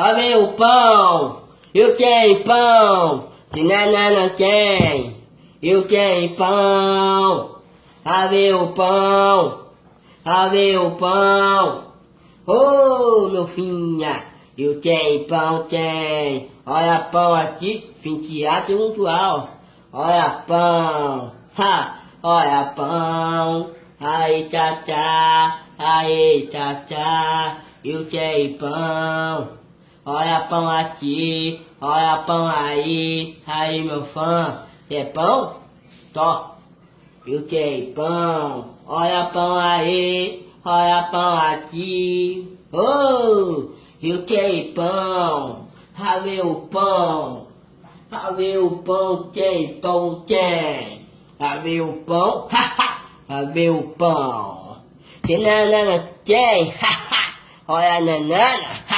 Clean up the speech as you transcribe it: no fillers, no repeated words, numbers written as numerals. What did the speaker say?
Ó ver o pão, eu quero pão, se nana não tem, eu quero pão. Ó ver o pão, ó ver o pão. Ô, meu filha, eu quero pão, tem. Olha pão aqui, finteado e muito alto. Olha pão, ha, olha pão. Aí, tchá, tchá, aí, tchá, tchá, eu quero pão. Olha pão aqui, olha pão aí, aí meu fã, quer pão? Tó, eu quero pão, olha pão aí, olha pão aqui, oh, eu quero pão, ver o pão, ver o pão, quem pão quem? Ver o pão, ver o pão, que nanana quem? Olha a nanana.